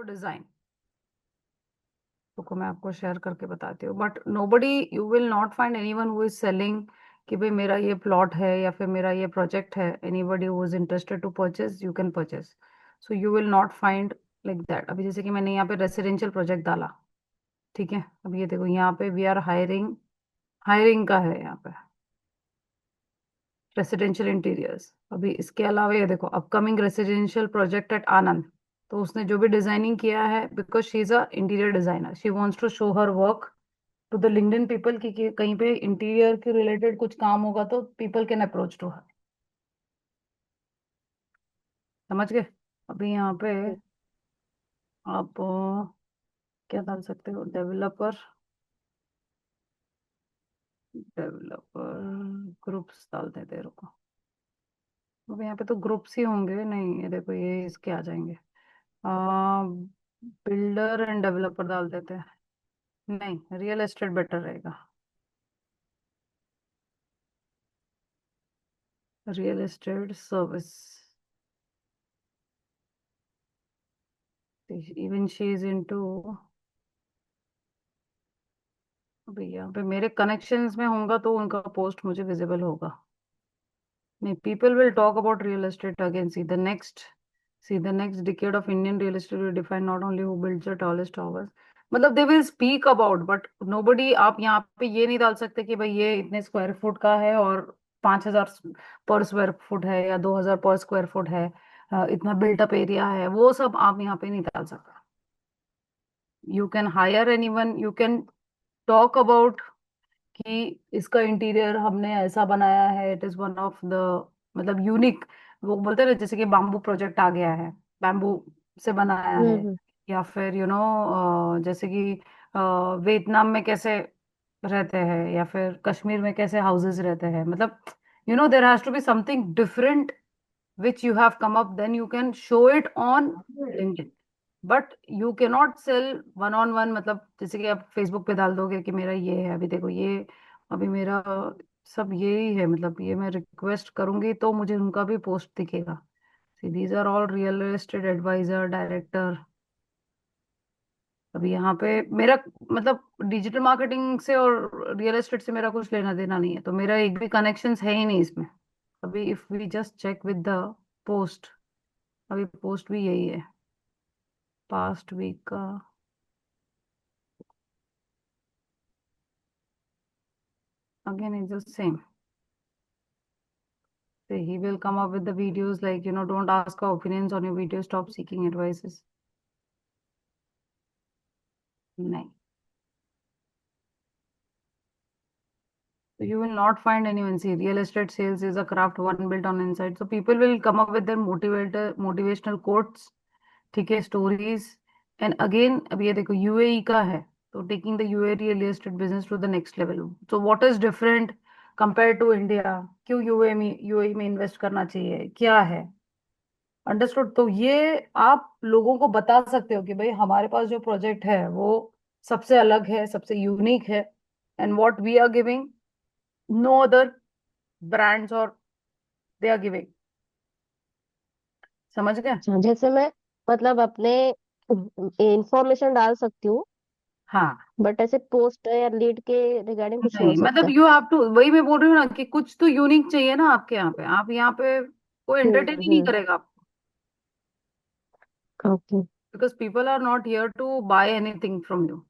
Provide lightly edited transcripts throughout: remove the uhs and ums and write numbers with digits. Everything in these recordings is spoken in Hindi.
Your design. तो मैं आपको शेयर करके बताती हूँ, but nobody, you will not find anyone who is selling कि भाई मेरा ये प्लॉट है या फिर मेरा ये प्रोजेक्ट है। Anybody who is interested to purchase, you can purchase. So you will not find like that. अभी जैसे कि मैंने यहाँ पे रेसिडेंशियल प्रोजेक्ट डाला, ठीक है। अब ये देखो यहाँ पे वी आर हायरिंग, हायरिंग का है यहाँ पे, रेसिडेंशियल इंटीरियर्स। अभी इसके अलावा ये देखो upcoming residential project at Anand. तो उसने जो भी डिजाइनिंग किया है, because she is a interior designer, she wants to show her work to the LinkedIn people कि कहीं पे इंटीरियर के रिलेटेड कुछ काम होगा तो people can approach to her. समझ गए? अभी यहाँ पे आप क्या डाल सकते हो, डेवलपर, डेवलपर ग्रुप्स डाल देते हैं, रुको। अब यहाँ पे तो ग्रुप्स ही होंगे, नहीं ये देखो ये इसके आ जाएंगे, बिल्डर एंड डेवलपर डाल देते हैं। नहीं, रियल एस्टेट बेटर रहेगा। Real estate service, even she is into. अभी यहाँ पे मेरे कनेक्शंस में होगा तो उनका पोस्ट मुझे विजिबल होगा। नहीं, people will talk about real estate again. See the next decade of Indian real estate will define not only who builds the tallest towers, मतलब they will speak about, but nobody, आप यहाँ पे ये नहीं डाल सकते कि भाई ये इतने स्क्वायर फुट का है और 5,000 पर स्क्वायर फुट है या 2,000 पर स्क्वायर फुट है, इतना बिल्टअप एरिया है, वो सब आप यहाँ पे नहीं डाल सकते। You can hire anyone, you can talk about कि इसका इंटीरियर हमने ऐसा बनाया है, it is one of the, मतलब यूनिक। वो बोलते हैं ना, जैसे कि बाम्बू प्रोजेक्ट आ गया है, बैम्बू से बनाया है। हम्म। या फिर जैसे कि वियतनाम में कैसे रहते हैं या फिर कश्मीर में कैसे हाउसेस रहते हैं, मतलब there has to be something different which you have come up, then you can show it on LinkedIn. But you can not sell one on one, मतलब जैसे कि आप फेसबुक पे डाल दोगे कि मेरा ये है, अभी देखो ये, अभी मेरा सब यही है, मतलब ये मैं रिक्वेस्ट करूंगी तो मुझे उनका भी पोस्ट दिखेगा। See these are all real estate advisor, director. अभी यहाँ पे मेरा, मतलब डिजिटल मार्केटिंग से और रियल एस्टेट से मेरा कुछ लेना देना नहीं है, तो मेरा एक भी कनेक्शन है ही नहीं इसमें। अभी if we just check with the post, अभी पोस्ट भी यही है पास्ट वीक का। Again is the same. So he will come up with the videos like, don't ask our opinions on your videos, stop seeking advices. नहीं, so you will not find anyone. See, real estate sales is a craft one built on insight. So people will come up with their motivational quotes, ठीक है, stories. And again, अब ये देखो यूएई का है, तो taking the UAE real estate business to the next level. So what is different compared to India? क्यों यूएई में इन्वेस्ट करना चाहिए, क्या है? अंडरस्टूड? तो ये आप लोगों को बता सकते हो कि भाई हमारे पास जो प्रोजेक्ट है वो सबसे अलग है, सबसे यूनिक है, and what we are giving no other brands और दे आर गिविंग। समझ गए? अच्छा, जैसे मैं मतलब अपने इंफॉर्मेशन डाल सकती हूँ, हाँ। बट ऐसे पोस्ट या लीड के रिगार्डिंग कुछ नहीं हो नहीं, मतलब सकता। यू हैव टू, वही मैं बोल रही हूँ ना कि कुछ तो यूनिक चाहिए ना आपके यहाँ पे। आप यहाँ पे कोई एंटरटेन ही नहीं हम्म। करेगा आपको, okay. Because people are not here to buy anything from you.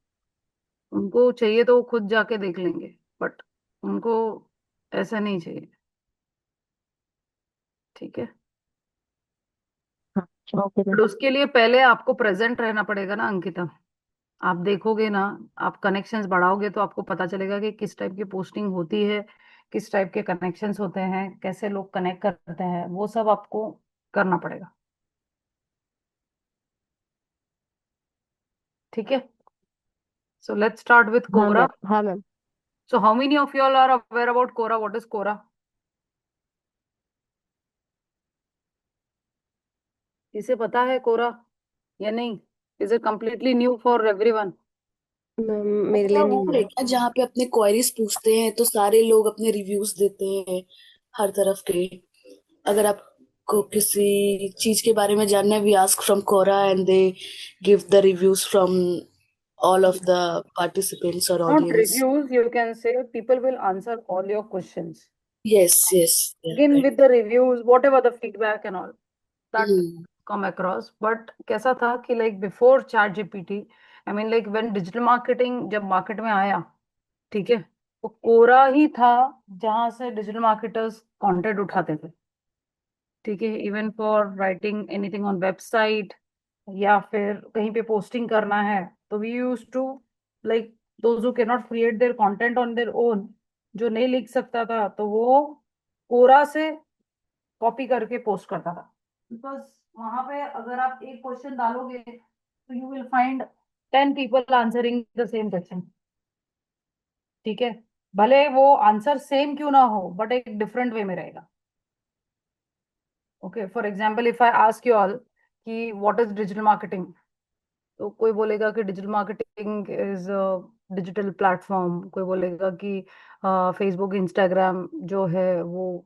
उनको चाहिए तो वो खुद जाके देख लेंगे, बट उनको ऐसा नहीं चाहिए, ठीक है। हाँ, ओके बट मैम। उसके लिए पहले आपको प्रेजेंट रहना पड़ेगा ना अंकिता। आप देखोगे ना, आप कनेक्शंस बढ़ाओगे तो आपको पता चलेगा कि किस टाइप की पोस्टिंग होती है, किस टाइप के कनेक्शंस होते हैं, कैसे लोग कनेक्ट करते हैं, वो सब आपको करना पड़ेगा, ठीक है। सो लेट्स स्टार्ट विथ हाँ कोरा। मैम, हाँ ma'am. So how many of you all are aware about Quora? What is Quora? इसे पता है कोरा या नहीं? Is it completely new for everyone? Ma'am, मेरे अच्छा, लिए वो नहीं है है। क्या जहाँ पे अपने क्वेरीज पूछते हैं तो सारे लोग अपने रिव्यूज देते हैं हर तरफ के? अगर आप को किसी चीज के बारे में जानना है, we ask from Quora and they give the reviews from all of the participants or Not audience. reviews, you can say people will answer all your questions. Yes, yeah, Begin right. with the reviews, whatever the feedback and all that Hmm. come across. But कैसा था कि like before chat GPT, I mean like when digital marketing जब market में आया, ठीक है, तो कोरा ही था जहां से डिजिटल मार्केटर्स कंटेंट उठाते थे, ठीक है, even for writing anything on website या फिर कहीं पे पोस्टिंग करना है, तो we use to like those who can not create their content on their own, जो नहीं लिख सकता था तो वो कोरा से कॉपी करके पोस्ट करता था, बिकॉज वहां पे अगर आप एक क्वेश्चन डालोगे तो you will find 10 people answering the same question, ठीक है, भले वो आंसर सेम क्यों ना हो बट एक डिफरेंट वे में रहेगा। Okay, for example if I ask you all कि व्हाट इज डिजिटल मार्केटिंग, तो कोई बोलेगा कि digital marketing is digital platform, कोई बोलेगा कि फेसबुक इंस्टाग्राम जो है वो,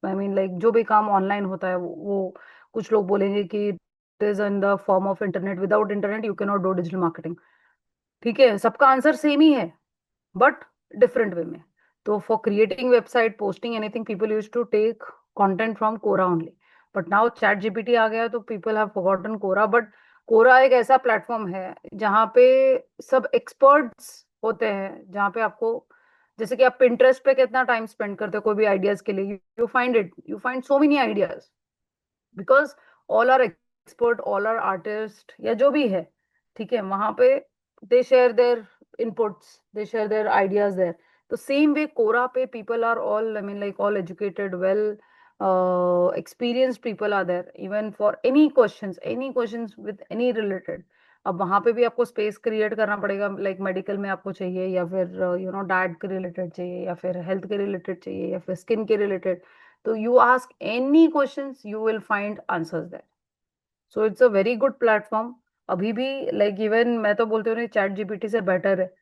आई मीन लाइक जो भी काम ऑनलाइन होता है वो कुछ लोग बोलेंगे कि it is in the form of internet, without internet you can not do digital marketing, ठीक है, सबका आंसर सेम ही है बट डिफरेंट वे में। तो for creating website, posting anything, people use to take content from Quora only, but now chat GPT आ गया तो people have forgotten Quora, but Quora एक ऐसा प्लेटफॉर्म है जहाँ पे सब एक्सपर्ट्स होते हैं, जहाँ पे आपको, जैसे कि आप पिंटरेस्ट पे कितना टाइम स्पेंड करते हो कोई भी आइडियाज के लिए, you find so many ideas, because all are expert, all are artist या जो भी है, ठीक है, वहां पे they share their inputs, they share their ideas there. तो सेम वे कोरा पे people are all, I mean like all educated, well experienced people are there even for any questions with any related। अब वहां पे भी आपको स्पेस क्रिएट करना पड़ेगा, लाइक मेडिकल में आपको चाहिए या फिर डाइट के रिलेटेड चाहिए या फिर हेल्थ के रिलेटेड चाहिए या फिर स्किन के रिलेटेड, तो you ask any questions you will find answers there, so it's a very good platform। अभी भी like even मैं तो बोलती हूँ चैट जीपीटी से बेटर है,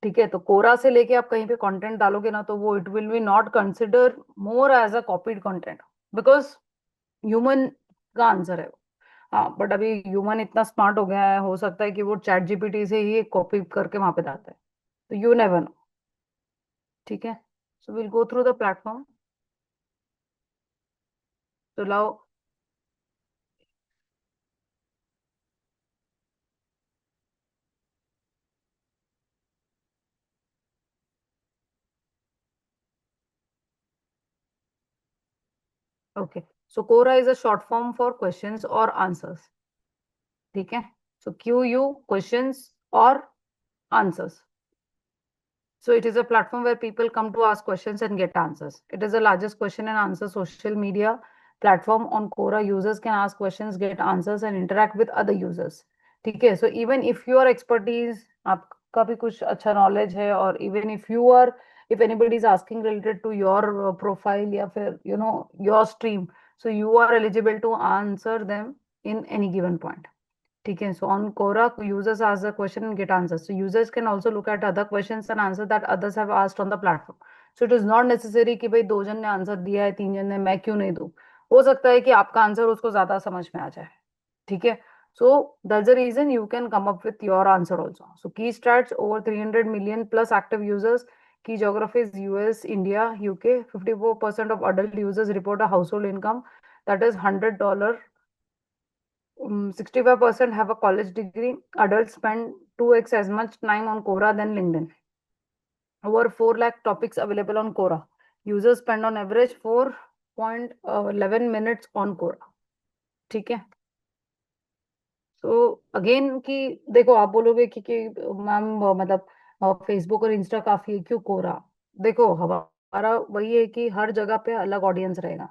ठीक है, तो कोरा से लेके आप कहीं पे कंटेंट डालोगे ना तो वो it will be not consider more as a copied content, because human का आंसर है वो। हाँ, बट अभी ह्यूमन इतना स्मार्ट हो गया है, हो सकता है कि वो चैट जीपीटी से ही कॉपी करके वहां पे डालता है, तो यू नेवर नो, ठीक है, so will go through the platform. तो लाओ, okay, so Quora is a short form for questions और आंसर्स, ठीक है, सो क्यू यू क्वेश्चंस और answers. So it is a platform where people come to ask questions and get answers. It is the largest question and answer social media platform on Quora. Users can ask questions, get answers, and interact with other users. ठीक है, so even if your expertise, आपका भी कुछ अच्छा knowledge है, और even if you are, if anybody is asking related to your profile या फिर your stream, so you are eligible to answer them in any given point. ठीक है, so on Quora, users ask the question and get answers. So users can also look at other questions and answers that others have asked on the platform. So it is not necessary कि भाई दो जन ने आंसर दिया है, तीन जन ने, मैं क्यों नहीं दूं, हो सकता है कि आपका आंसर उसको ज्यादा समझ में आ जाए, ठीक है, so that's the reason you can come up with your answer also. So key stats: over 300 million plus active users. Key geographies: US, India, UK. 54% of adult users report a household income that is $100. 65% have a college degree. Adults spend 2x as much time on Quora than LinkedIn. Over 4 lakh topics available on Quora. Users spend on average 4.11 minutes on Quora. ठीक है, तो अगेन कि देखो आप बोलोगे कि मैम मतलब फेसबुक और इंस्टा काफी है, क्यों कोरा? देखो हमारा वही है कि हर जगह पे अलग ऑडियंस रहेगा,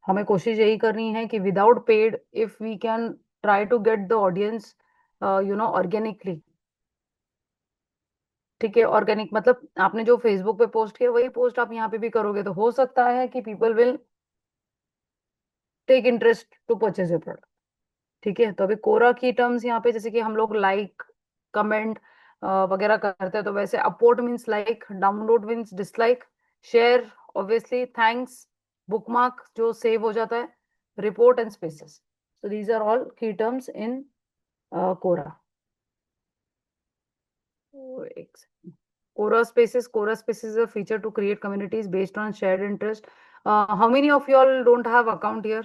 हमें कोशिश यही करनी है कि without paid if we can try to get the audience organically, ठीक है, ऑर्गेनिक मतलब आपने जो फेसबुक पे पोस्ट किया वही पोस्ट आप यहाँ पे भी करोगे तो हो सकता है कि people will take interest to purchase your product, ठीक है, तो अभी कोरा की टर्म्स यहाँ पे जैसे कि हम लोग लाइक, कमेंट वगैरह करते हैं, तो वैसे upvote means like, download means dislike, share obviously, thanks bookmark जो सेव हो जाता है, report and spaces. So these are all key terms in Quora. Quora Spaces is a feature to create communities based on shared interest. How many of you all don't have account here?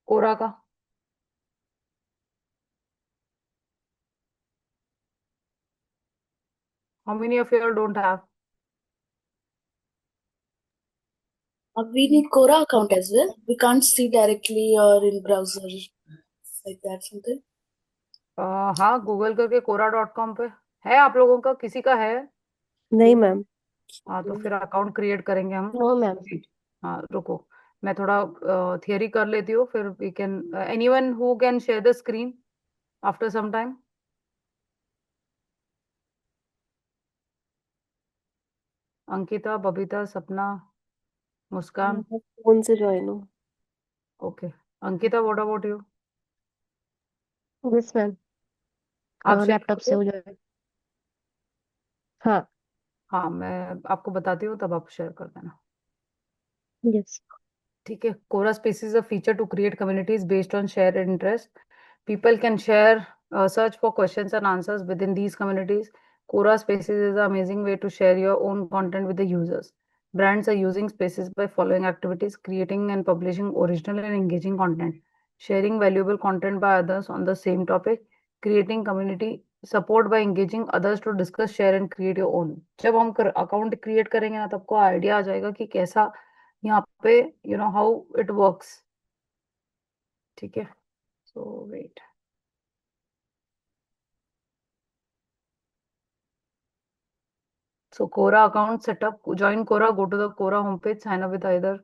Quora का? How many of you all don't have? We need Quora account as well. We can't see directly or in browser like that something. हाँ, गूगल करके quora.com पे है. आप लोगों का किसी का है? नहीं मैम. हाँ, तो फिर अकाउंट क्रिएट करेंगे हम. No ma'am. हाँ, रुको, मैं थोड़ा थियरी कर लेती हूँ, फिर we can. Anyone who can share the screen after some time? Ankita, Babita, Sapna, Muskan. Phone से ज्वाइन हो. Okay. Ankita, what about you? Yes ma'am. आप शेयर लैपटॉप से हो करो. जाए. हाँ. हाँ, मैं आपको बताती हूँ, तब आप शेयर कर देना. यस. ठीक है. Quora space is a feature to create communities based on share interest. People can share, search for questions and answers within these communities. Quora Spaces is an amazing way to share your own content with the users. Brands are using Spaces by following activities, creating and publishing original and engaging content, sharing valuable content by others on the same topic, creating community support by engaging others to discuss, share and create your own. जब हम अकाउंट क्रिएट करेंगे ना, तब को आइडिया आ जाएगा कि कैसा यहाँ पे हाउ इट वर्क्स. ठीक है. सो wait. So Quora account setup, join Quora, go to the Quora homepage, sign up with either.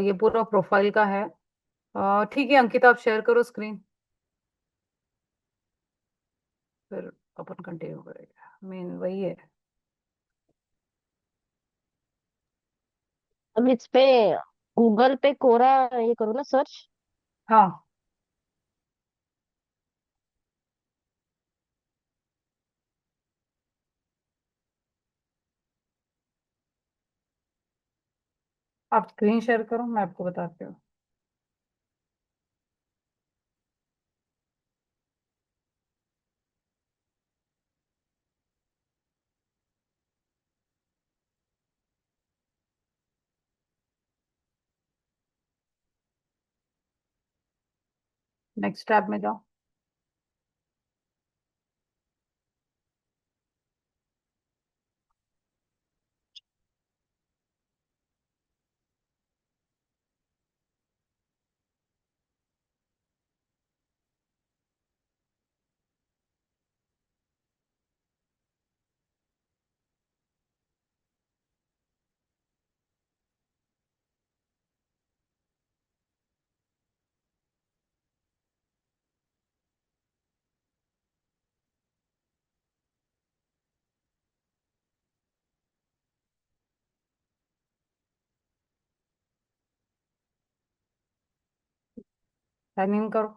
ये पूरा प्रोफाइल का है. ठीक है अंकिता, आप शेयर करो स्क्रीन, फिर अपन कंटिन्यू करेंगे. मेन वही है. अब इस पे गूगल पे कोरा ये करो ना सर्च. हाँ, आप स्क्रीन शेयर करो, मैं आपको बताती हूँ. नेक्स्ट टैब में जाओ. साइन इन करो.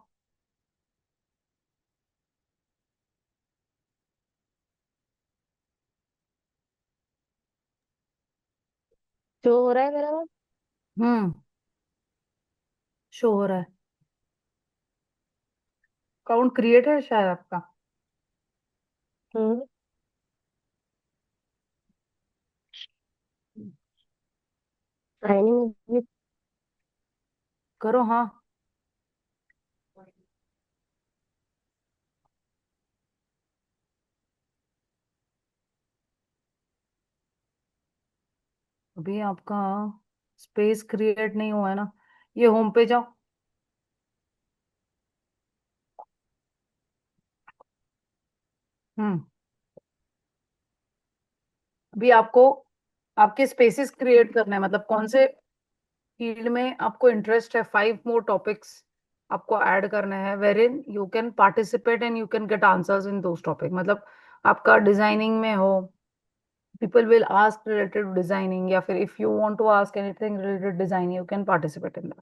जो हो रहा है मेरा मैम. हम्म. शो हो रहा है. अकाउंट क्रिएट है शायद आपका. हम्म. Signing with. करो. हाँ, अभी आपका स्पेस क्रिएट नहीं हुआ है ना. ये होम पे जाओ. हम्म. अभी आपको आपके स्पेसेस क्रिएट करना है, मतलब कौन से फील्ड में आपको इंटरेस्ट है. 5 more topics आपको ऐड करना है, wherein you can participate and you can get answers in those topic. मतलब आपका डिजाइनिंग में हो, people will ask related to designing, या फिर if you want to ask anything related designing, you can participate in that.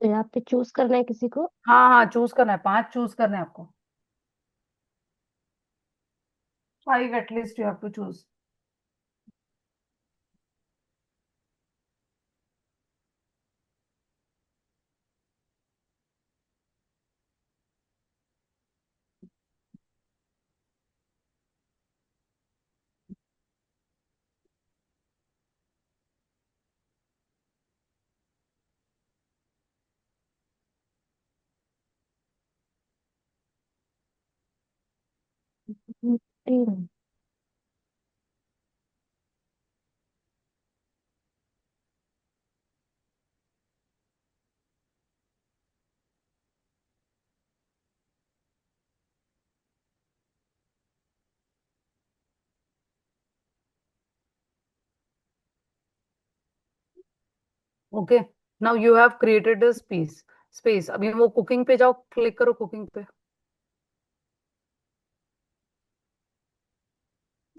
तो यहाँ पे चूज करना है किसी को. हाँ हाँ, चूज करना है. 5 चूज करना है आपको. 5 at least you have to choose. Okay, now you have created a space. अभी वो कुकिंग पे जाओ, क्लिक करो कुकिंग पे।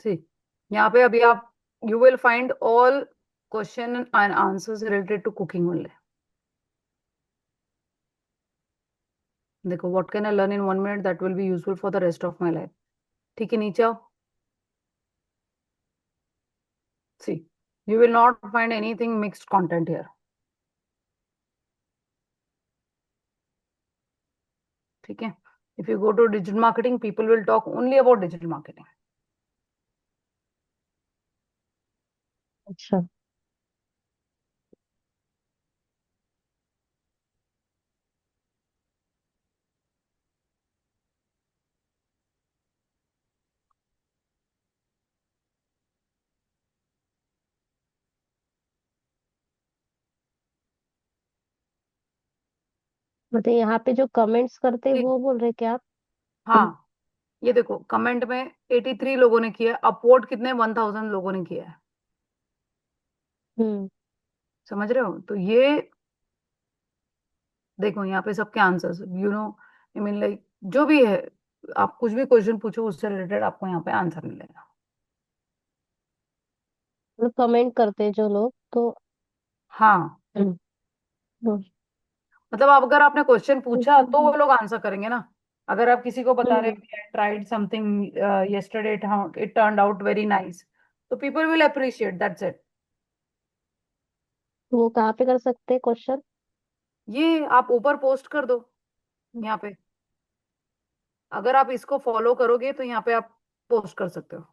सी, यहाँ पे अभी आप, you will find all question and answers related to cooking only. देखो, what can I learn in 1 minute that will be useful for the rest of my life. ठीक है, नीचे आओ। See, you will not find anything mixed content here. ठीक है, if you go to digital marketing, people will talk only about digital marketing. अच्छा। मतलब यहाँ पे जो कमेंट्स करते हैं वो बोल रहे क्या आप? हाँ, ये देखो कमेंट में 83 लोगों ने किया है, अपवोट कितने 1000 लोगों ने किया है। हम्म। समझ रहे हो? तो ये देखो यहाँ पे सबके आंसर्स, आई मीन लाइक जो भी है, आप कुछ भी क्वेश्चन पूछो उससे रिलेटेड आपको यहाँ पे आंसर मिलेगा। मतलब कमेंट करते हैं जो लोग तो। हाँ, हम्म, हम्म, मतलब अब अगर आपने क्वेश्चन पूछा तो वो लोग आंसर करेंगे ना। अगर आप किसी को बता रहे hmm, who tried something yesterday, it turned out very nice, तो people will appreciate, that's it. वो कहाँ पे कर सकते हैं क्वेश्चन? ये आप ऊपर पोस्ट कर दो यहाँ पे। अगर आप इसको फॉलो करोगे तो यहाँ पे आप पोस्ट कर सकते हो।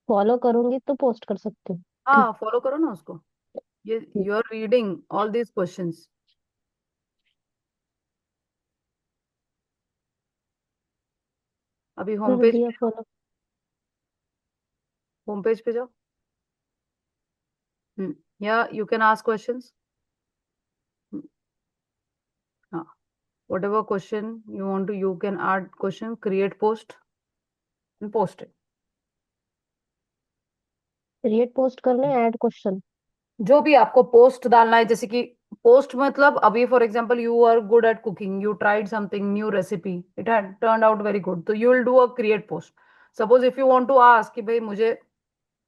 फॉलो करूंगी तो पोस्ट कर सकती हूँ। हाँ, फॉलो करो ना उसको। ये you are reading all these questions. अभी होम कर पेज दिया पे, फॉलो। होम पेज पे जाओ। या यू कैन आस्क क्वेश्चंस। हाँ, whatever question you want to, you can add question, create post and post it। Create post करने ऐड क्वेश्चन। जो भी आपको पोस्ट डालना है, जैसे कि पोस्ट मतलब अभी for example you are good at cooking, you tried something new recipe, it had turn out very good, तो you will do a create post. Suppose if you want to ask कि भाई मुझे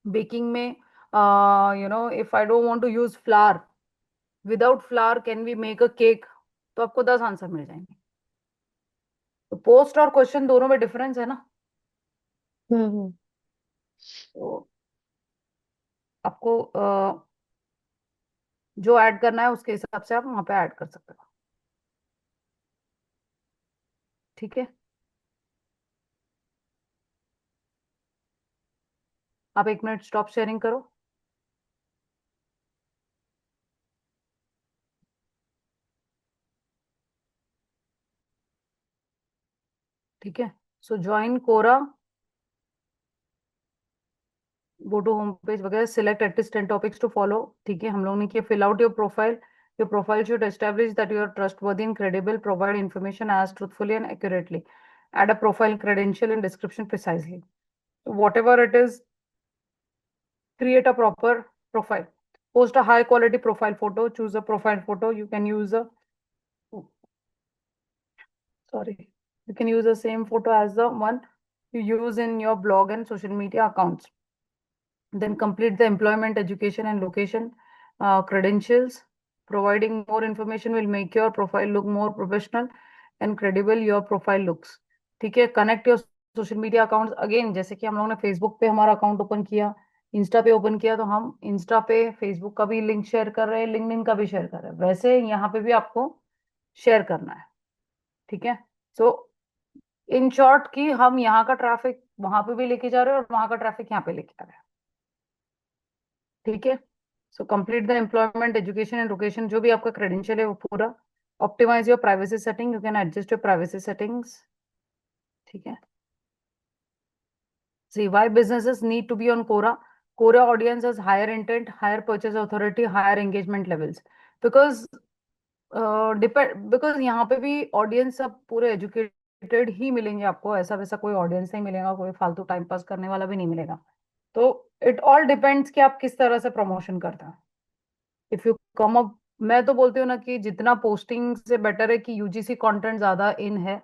बेकिंग में, if I don't want to use flour, without flour can we make a cake, तो आपको 10 आंसर मिल जाएंगे। तो पोस्ट और क्वेश्चन दोनों में डिफरेंस है ना। हम्म। तो आपको जो ऐड करना है उसके हिसाब से आप वहां पे ऐड कर सकते हो। ठीक है, आप 1 मिनट स्टॉप शेयरिंग करो। ठीक है, so join Quora, go to home page वगैरह, select at least 10 topics to follow. ठीक है, हम लोग ने किया fill out your profile should establish that you are trustworthy and credible, provide information as truthfully and accurately, add a profile credential and description precisely. So whatever it is, create a proper profile, post a high quality profile photo, choose a profile photo, you can use a, sorry, you can use the same photo as the one you use in your blog and social media accounts. Then complete the employment, education and location credentials. Providing more information will make your profile look more professional and credible your profile looks। ठीक है, connect your social media accounts again, जैसे कि हम लोगों ने फेसबुक पे हमारा अकाउंट ओपन किया, इंस्टा पे ओपन किया, तो हम इंस्टा पे फेसबुक का भी लिंक शेयर कर रहे हैं, लिंक्डइन का भी शेयर कर रहे हैं, वैसे यहाँ पे भी आपको शेयर करना है। ठीक है, सो इन शॉर्ट कि हम यहाँ का ट्रैफिक वहां पे भी लेके जा रहे हैं और वहां का ट्रैफिक यहाँ पे लेके आ रहे हैं। ठीक है, so complete the employment, education and location, जो भी आपका क्रेडेंशियल है वो पूरा, optimise your privacy setting, you can adjust your privacy settings, ठीक है। See why businesses need to be on Quora. Quora audience has higher intent, higher purchase authority, higher engagement levels. Because because यहाँ पे भी ऑडियंस सब पूरे एजुकेटेड ही मिलेंगे आपको, ऐसा वैसा कोई ऑडियंस नहीं मिलेगा, कोई फालतू टाइम पास करने वाला भी नहीं मिलेगा। तो इट ऑल डिपेंड्स कि आप किस तरह से प्रमोशन करते हैं। इफ यू कम अप, मैं तो बोलती हूँ ना कि जितना पोस्टिंग से बेटर है कि यूजीसी कंटेंट ज्यादा इन है,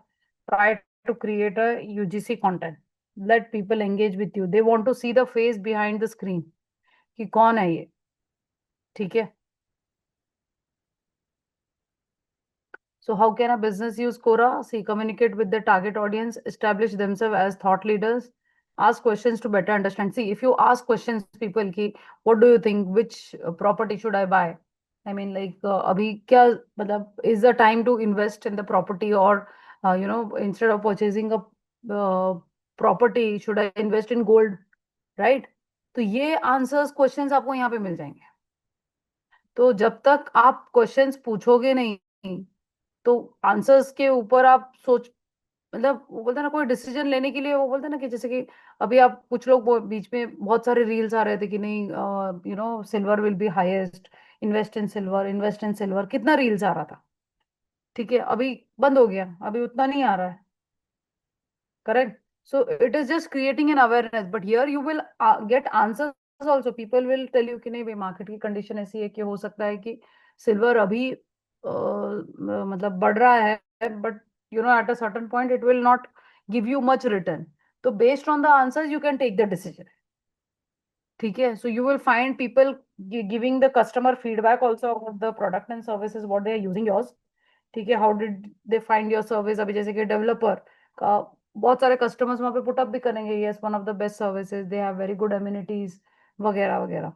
try to create a UGC content, let people engage with you, they want to see the face behind the screen कि कौन है ये, ठीक है। So how can a business use Quora? See, communicate with the target audience, establish themselves as thought leaders, ask questions to better understand. See, if you ask questions, people ki, what do you think? Which property should I buy? I mean, like, abhi kya, matlab, is the time to invest in the property, or, instead of purchasing a property, should I invest in gold? Right? तो ये आंसर्स क्वेश्चंस आपको यहाँ पे मिल जाएंगे। तो जब तक आप क्वेश्चंस पूछोगे नहीं, तो आंसर्स के ऊपर आप सोच, मतलब वो बोलते हैं ना, कोई डिसीजन लेने के लिए वो बोलते हैं ना कि जैसे कि अभी आप कुछ लोग बीच में बहुत सारे रील्स आ रहे थे कि नहीं, silver will be highest, invest in silver, कितना रील्स आ रहा था, ठीक है। अभी बंद हो गया, अभी उतना नहीं आ रहा है, correct. So it is just creating an awareness, but here you will get answers also. People will tell you कि नहीं भाई, मार्केट की कंडीशन ऐसी है कि हो सकता है कि सिल्वर अभी मतलब बढ़ रहा है, but at a certain point it will not give you much return. तो based on the answers you can take the decision, ठीक है। So you will find people giving the customer feedback also of the product and services what they are using yours, ठीक है। How did they find your service? अभी जैसे कि डेवलपर का बहुत सारे कस्टमर्स वहां पे पुटअप भी करेंगे, yes one of the best services, they have very good amenities वगैरह वगैरह,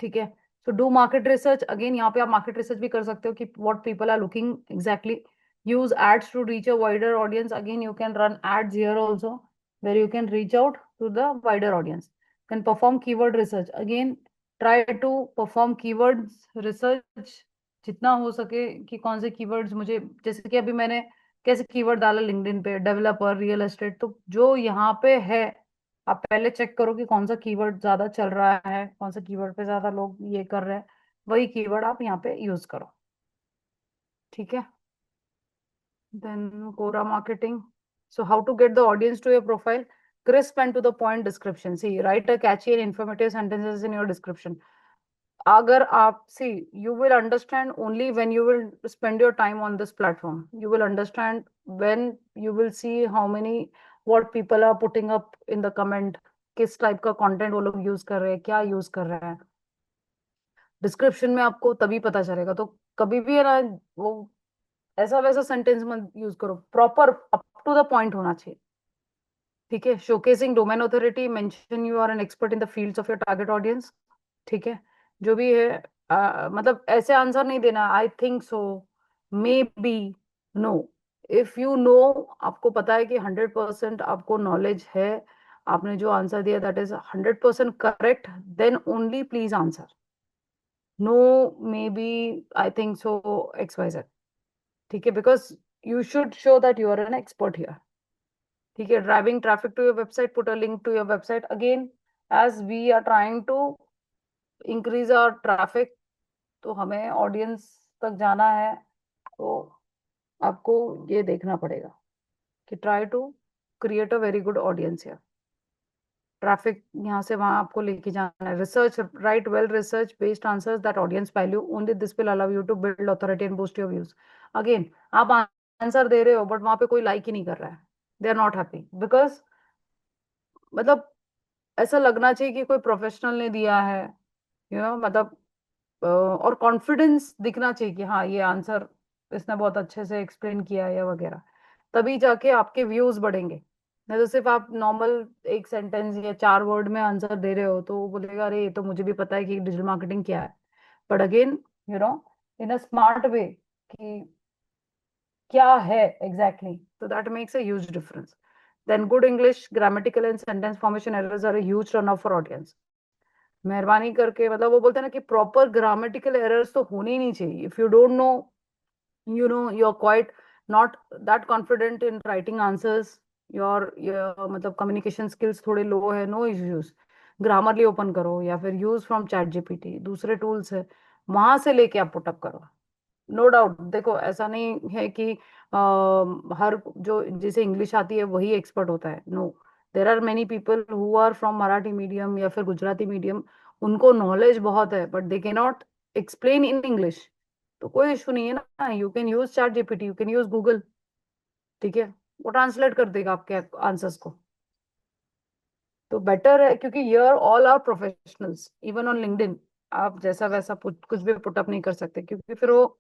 ठीक है। So do market research, again यहाँ पे आप मार्केट रिसर्च भी कर सकते हो कि what people are looking exactly. Use ads to reach a wider audience, again you can run ads here also where you can reach out to the wider audience. Can perform keyword research, again try to perform keyword research जितना हो सके कि कौन से कीवर्ड्स मुझे, जैसे कि अभी मैंने कैसे कीवर्ड डाला लिंक्डइन पे, डेवलपर, रियल एस्टेट, तो जो यहाँ पे है आप पहले चेक करो कि कौन सा कीवर्ड ज्यादा चल रहा है, कौन सा कीवर्ड पे ज्यादा लोग ये कर रहे हैं, वही कीवर्ड आप यहाँ पे यूज करो, ठीक है। Then Quora marketing, so how to get the audience to your profile? Crisp and to the point description. See, write a catchy and informative sentences in your description. अगर आप see, you will understand only when you will spend your time on this platform. You will understand when you will see how many, what people are putting up in the comment, किस टाइप का कंटेंट वो लोग यूज कर रहे हैं, क्या यूज कर रहे हैं। डिस्क्रिप्शन में आपको तभी पता चलेगा। तो कभी भी है ना, वो ऐसा वैसा सेंटेंस मत यूज करो, proper up to the point होना चाहिए, ठीक है। Showcasing domain authority, mention you are an expert in the fields of your target audience, ठीक है। जो भी है मतलब ऐसे आंसर नहीं देना, I think so, maybe, no. If you know, आपको पता है कि 100% आपको नॉलेज है, आपने जो आंसर दिया that is 100% correct, then only please answer. No, maybe, I think so, X Y Z, ठीक है। Because you should show that you are an expert here, ठीक है। Driving traffic to your website, put a link to your website, again as we are trying to increase our traffic, तो हमें ऑडियंस तक जाना है, तो आपको ये देखना पड़ेगा कि try to create a very good audience here. Traffic यहाँ से वहां आपको लेके जाना है। Research, right well research based answers that audience value, only this will allow you to build authority and boost your views. Again आप आंसर दे रहे हो बट वहां पे कोई लाइक ही नहीं कर रहा है, they are not happy, because मतलब ऐसा लगना चाहिए कि कोई प्रोफेशनल ने दिया है, मतलब और कॉन्फिडेंस दिखना चाहिए कि हाँ ये आंसर इसने बहुत अच्छे से एक्सप्लेन किया है या वगैरह, तभी जाके आपके व्यूज बढ़ेंगे। नहीं तो सिर्फ आप नॉर्मल एक सेंटेंस या 4 वर्ड में आंसर दे रहे हो तो वो बोलेगा अरे ये तो मुझे भी पता है कि डिजिटल मार्केटिंग क्या है, but again in a smart way कि क्या है एग्जैक्टली, तो that makes a huge difference. Then good English, grammatical and sentence formation errors are a huge turn off for audience. मेहरबानी करके, मतलब वो बोलते हैं ना कि प्रॉपर ग्रामेटिकल एरर्स तो होने ही नहीं चाहिए। If you don't know you're quite not that confident in writing answers, your मतलब communication skills थोड़े low है, no issues, Grammarly open करो या फिर use from ChatGPT, दूसरे tools है, वहां से लेके आप पुट अप करो। नो डाउट, देखो ऐसा नहीं है कि हर जो जिसे इंग्लिश आती है वही एक्सपर्ट होता है, no, there are many people who are from Marathi medium या फिर गुजराती मीडियम, उनको नॉलेज बहुत है बट दे के नॉट एक्सप्लेन इन इंग्लिश, तो कोई इशू नहीं है ना, you can use chat GPT, you can use Google, ठीक है, वो ट्रांसलेट कर देगा आपके आंसर्स को। तो बेटर है, क्योंकि here all are professionals, even on LinkedIn आप जैसा वैसा कुछ भी पुटअप नहीं कर सकते, क्योंकि फिर वो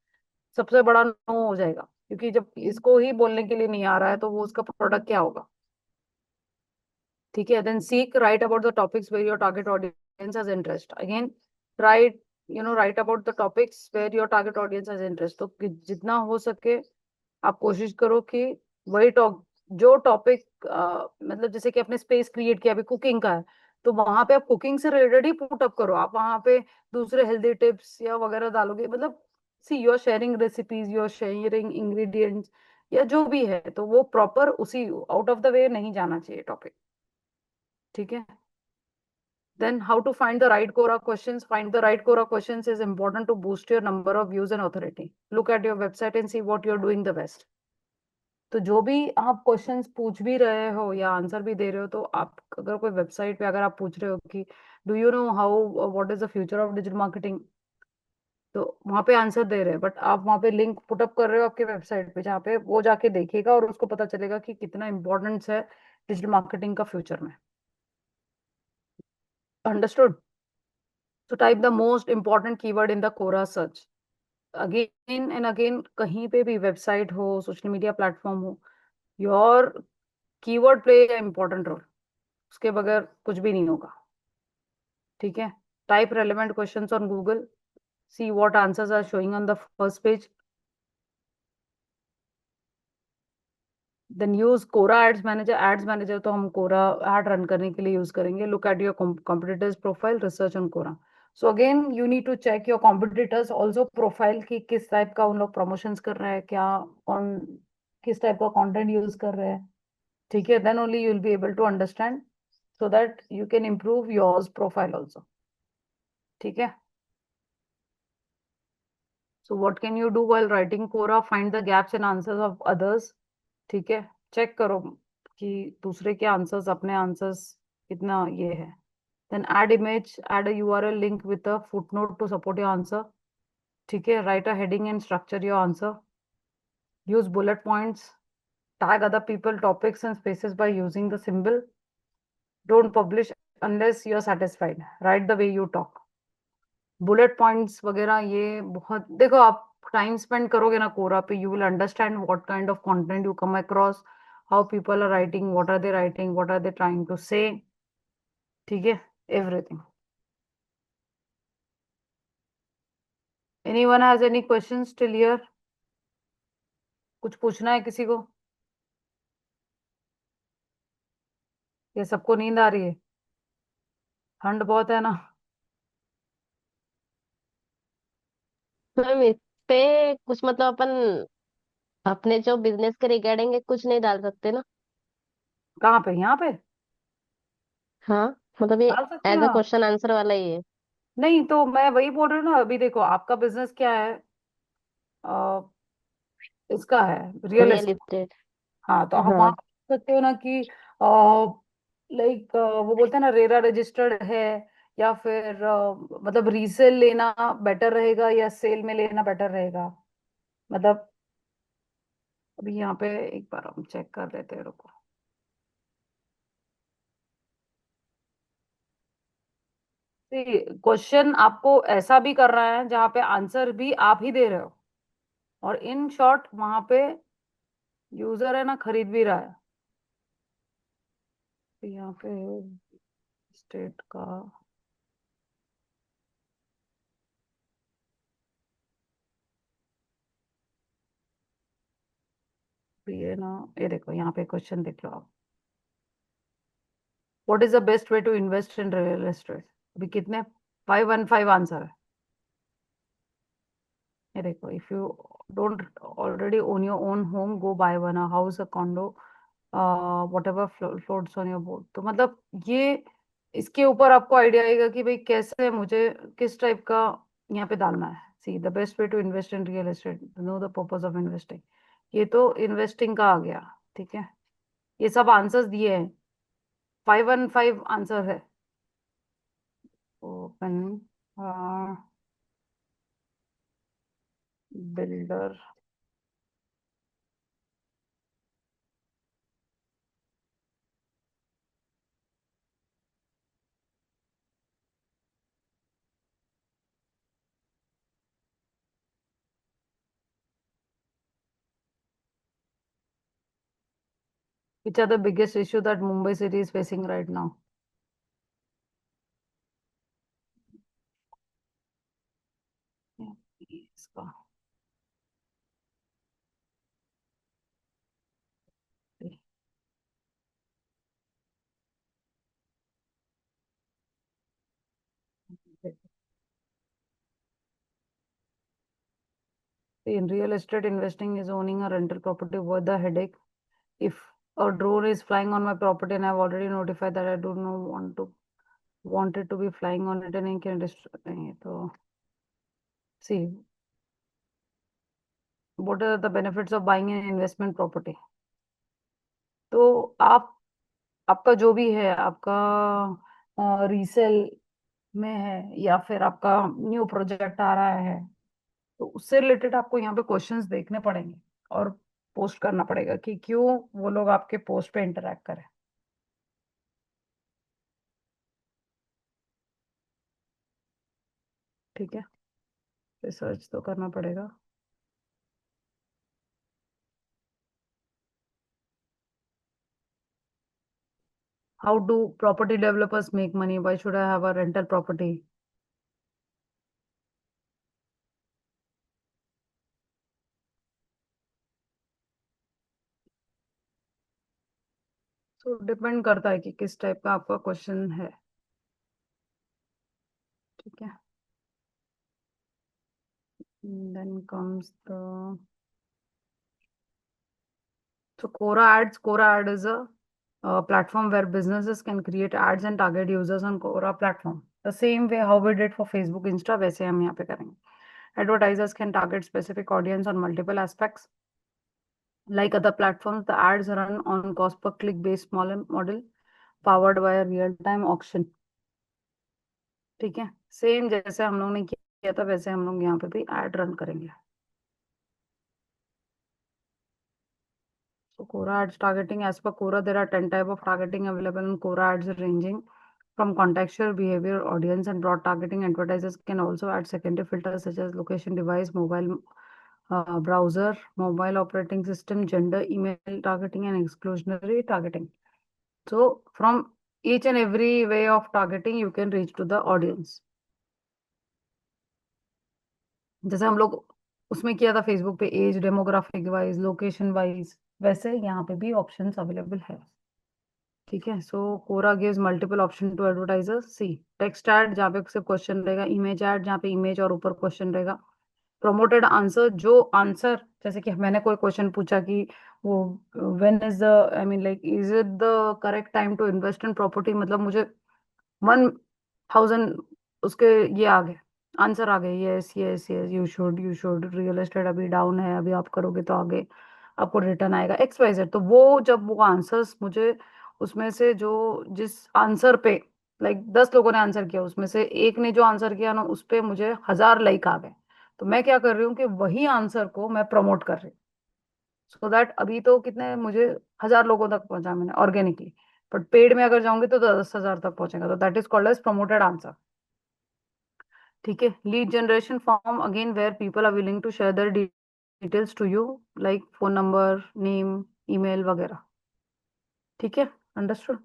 सबसे बड़ा नो हो जाएगा, क्योंकि जब इसको ही बोलने के लिए नहीं आ रहा है तो वो उसका प्रोडक्ट क्या होगा, ठीक है। Then seek right about the topics where your target audience has interest, again right, right about the topics where your target audience has interest, तो जितना हो सके आप कोशिश करो कि वही टॉप, जो टॉपिक मतलब जैसे कि आपने स्पेस क्रिएट किया अभी कुकिंग का है, तो वहां पे आप कुकिंग से रिलेटेड ही पुट अप करो, आप वहां पे दूसरे हेल्दी टिप्स या वगैरह डालोगे, मतलब see you are sharing recipes, you are sharing ingredients या जो भी है, तो वो प्रॉपर उसी आउट ऑफ द वे नहीं जाना चाहिए टॉपिक, ठीक है। Then how to find the right Quora questions? Find the right Quora questions is important to boost your number of views and authority. Look at your website and see what you're doing the best. तो जो भी आप क्वेश्चंस पूछ भी रहे हो या आंसर भी दे रहे हो, तो आप अगर कोई वेबसाइट पे अगर आप पूछ रहे हो कि do you know how what is the future of digital marketing, तो वहां पे आंसर दे रहे हैं, बट आप वहां पे लिंक पुटअप कर रहे हो आपके वेबसाइट पे, जहाँ पे वो जाके देखेगा और उसको पता चलेगा कि कितना इंपॉर्टेंस है डिजिटल मार्केटिंग का फ्यूचर में। अंडरस्टूड? तो type the most important keyword in the Quora search, again and again, कहीं पे भी वेबसाइट हो, सोशल मीडिया प्लेटफॉर्म हो, your keyword play important role, उसके बगैर कुछ भी नहीं होगा, ठीक है। Type relevant questions on Google, see what answers are showing on the first page, then use Quora ads manager. Ads manager तो हम कोरा एड रन करने के लिए यूज करेंगे। Look at your competitors profile, research on Quora. So again you need to check your competitors also profile, की किस टाइप का उन लोग प्रमोशंस कर रहे हैं, क्या कौन किस टाइप का कंटेंट यूज कर रहे हैं, ठीक है। Then only you will be able to understand, so that you can improve yours profile also, ठीक है। So what can you do while writing Quora? Find the gaps in answers of others, ठीक है, चेक करो कि दूसरे के आंसर्स अपने आंसर्स कितना ये है। Then add image, add a URL link with a footnote to support your answer, ठीक है। Write a heading and structure your answer. Use bullet points. Tag other people, topics and spaces by using the symbol. Don't publish unless you are satisfied. Write the way you talk. Bullet points वगैरह ये बहुत, देखो आप टाइम स्पेंड करोगे ना कोरा पे, you will understand what kind of content you come across, how people are writing, what are they writing, what are they trying to say, ठीक है, everything. Anyone has any questions till here? कुछ पूछना है किसी को? ये सबको नींद आ रही है? ठंड बहुत है ना। मैम इस पे कुछ मतलब अपन अपने जो बिजनेस के रिगार्डिंग है कुछ नहीं डाल सकते ना? कहाँ पे? यहाँ पे हाँ, मतलब ये डाल सकते एज हो अ आप। क्वेश्चन आंसर वाला ही है। नहीं तो मैं वही बोल रही हूँ ना, अभी देखो आपका बिजनेस क्या है, इसका है रियल रियल एस्टेट। एस्टेट। हाँ, तो आप वहां हाँ। कर सकते हो ना कि लाइक वो बोलते हैं ना रेरा रजिस्टर्ड है, या फिर मतलब रीसेल लेना बेटर रहेगा या सेल में लेना बेटर रहेगा, मतलब अभी यहाँ पे एक बार हम चेक कर लेते हैं, रुको। क्वेश्चन आपको ऐसा भी कर रहा है जहाँ पे आंसर भी आप ही दे रहे हो, और इन शॉर्ट वहां पे यूजर है ना खरीद भी रहा है, तो यहाँ पे स्टेट का भी है ना, ये देखो यहाँ पे क्वेश्चन देख लो आप, what is the best way to invest in real estate, अभी कितने 515 आंसर है, ये देखो। If you don't already own your own home, go buy one, a house, a condo, whatever floats on your boat. तो मतलब ये इसके ऊपर आपको आइडिया आएगा कि भाई कैसे मुझे किस टाइप का यहाँ पे डालना है. See the best way to invest in real estate, know the purpose of investing. ये तो इन्वेस्टिंग का आ गया. ठीक है, ये सब आंसर्स दिए हैं. 515 आंसर है. Open builder. Which are the biggest issue that Mumbai city is facing right now? इसका in real estate investing is owning a rental property worth the headache. If a drone is flying on my property and I've already notified that I do not want it to be flying on it and it can destroy. So see, what are the benefits of buying an investment property? तो आपका जो भी है, आपका रीसेल में है या फिर आपका न्यू प्रोजेक्ट आ रहा है, तो उससे रिलेटेड आपको यहाँ पे क्वेश्चंस देखने पड़ेंगे और पोस्ट करना पड़ेगा कि क्यों वो लोग आपके पोस्ट पे इंटरेक्ट करें. ठीक है, रिसर्च तो करना पड़ेगा. How do property developers make money? Why should I have a rental property? तो डिपेंड करता है कि किस टाइप का आपका क्वेश्चन है. ठीक है, then comes the so Quora ad is a platform where businesses can create ads and target users on Quora platform. The same way how we did for Facebook, Insta, वैसे हम यहाँ पे करेंगे. Advertisers can target specific audience on multiple aspects. Like other platforms, the ads run on cost per click based model powered by a real-time auction. ठीक है, सेम जैसे हम लोग ने किया था वैसे हम लोग यहाँ पे भी एड रन करेंगे. So Quora ads targeting, as per Quora, there are 10 type of targeting available in Quora ads ranging from contextual, behavior, audience, and broad targeting. Advertisers can also add secondary filters such as location, device, mobile, browser, mobile operating system, gender, email targeting, and exclusionary targeting. So from each and every way of targeting, you can reach to the audience. जैसे हम लोग उसमें किया था फेसबुक पे, age, demographic wise, location wise, वैसे यहाँ पे भी ऑप्शंस अवेलेबल है. ठीक है, so Quora gives multiple option to advertisers. See text ad जहाँ पे सिर्फ क्वेश्चन रहेगा, इमेज ऐड जहाँ पे इमेज और ऊपर क्वेश्चन रहेगा, प्रमोटेड आंसर जो आंसर जैसे कि मैंने कोई क्वेश्चन पूछा कि वो when is the I mean like is it the correct time to invest in property, मतलब मुझे 1000 उसके ये आ गए, आंसर आ गए, yes yes yes you should real estate अभी डाउन है, अभी आप करोगे तो आगे आपको रिटर्न आएगा एक्स वाई जेड. तो वो जब वो आंसर्स मुझे उसमें से जो जिस आंसर पे लाइक 10 लोगों ने आंसर किया, उसमें से एक ने जो आंसर किया ना, उस पे मुझे 1000 लाइक आ गए. तो मैं क्या कर रही हूँ कि वही आंसर को मैं प्रमोट कर रही हूँ. सो दैट अभी तो कितने मुझे 1000 लोगों तक पहुंचा मैंने ऑर्गेनिकली, बट पेड में अगर जाऊंगी तो 10,000 तक पहुंचेगा. तो that is called as promoted answer. ठीक है, lead generation form again where people are willing to share their details to you, like phone number, name, email वगैरह. ठीक है, understood.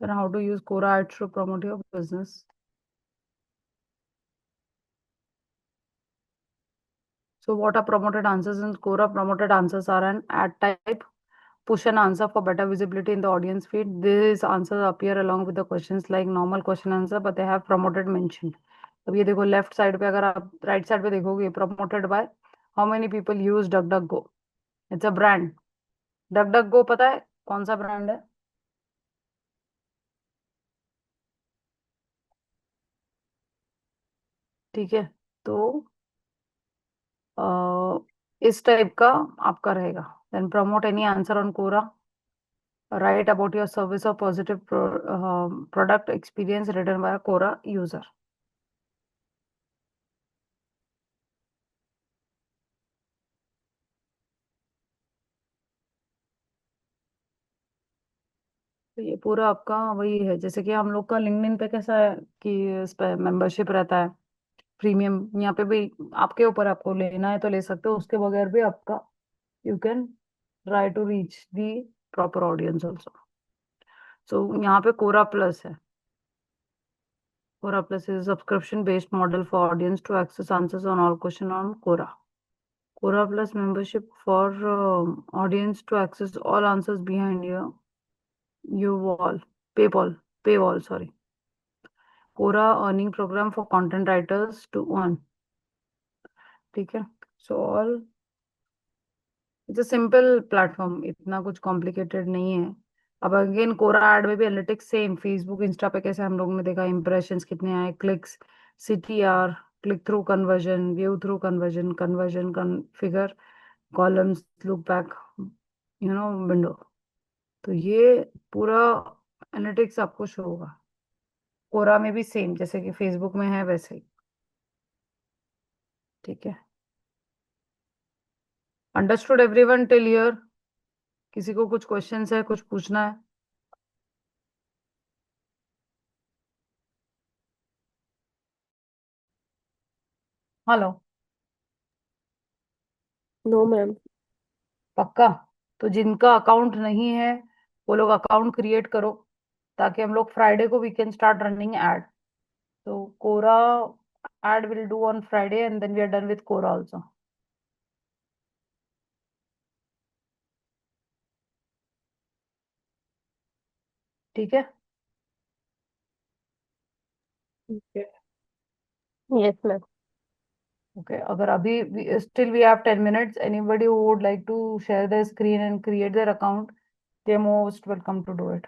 Then how to use Quora ads to promote your business. So what are promoted answers in Quora? Promoted answers are an ad type push an answer for better visibility in the audience feed. These answers appear along with the questions like normal question answer, but they have promoted mentioned. अब ये देखो लेफ्ट साइड पे, अगर आप राइट साइड पे देखोगे, promoted by how many people use DuckDuckGo. It's a brand. DuckDuckGo पता है कौन सा ब्रांड है? ठीक है, तो इस टाइप का आपका रहेगा. Then promote any answer on Quora. Write about your service और positive product experience written by Quora user. तो ये पूरा आपका वही है, जैसे कि हम लोग का लिंक्डइन पे कैसा है कि इस पे मेंबरशिप रहता है प्रीमियम. यहाँ पे भी आपके ऊपर, आपको लेना है तो ले सकते हो, उसके बगैर भी आपका you can try to reach the proper audience also. So यहाँ पे कोरा प्लस है. Quora Plus is a subscription-based model for audience to access answers on all questions on Quora. Quora Plus membership for audience to access all answers behind your wall, paywall. Sorry. Quora earning program for content writers to earn. ठीक है. So all it's a simple platform, इतना कुछ कॉम्प्लिकेटेड नहीं है. अब अगेन कोरा एड में भी एनालिटिक्स सेम, फेसबुक इंस्टा पे कैसे हम लोगों ने देखा इंप्रेशंस कितने आए, clicks, CTR, click through conversion, view through conversion, conversion configure, columns, look back, window. तो ये पूरा एनालिटिक्स आपको शो होगा. कोरा में भी सेम, जैसे कि फेसबुक में है वैसे ही. ठीक है. Understood everyone till here? किसी को कुछ क्वेश्चंस है, कुछ पूछना है? हेलो. No ma'am. पक्का? तो जिनका अकाउंट नहीं है वो लोग अकाउंट क्रिएट करो, ताकि हम लोग फ्राइडे को we can start running ad. तो Quora ad will do on Friday and then we are done with Quora also. ठीक है. Yes ma'am. ओके, अगर अभी still we have 10 minutes, anybody who would like to share the screen and create their account, they are most welcome to do it.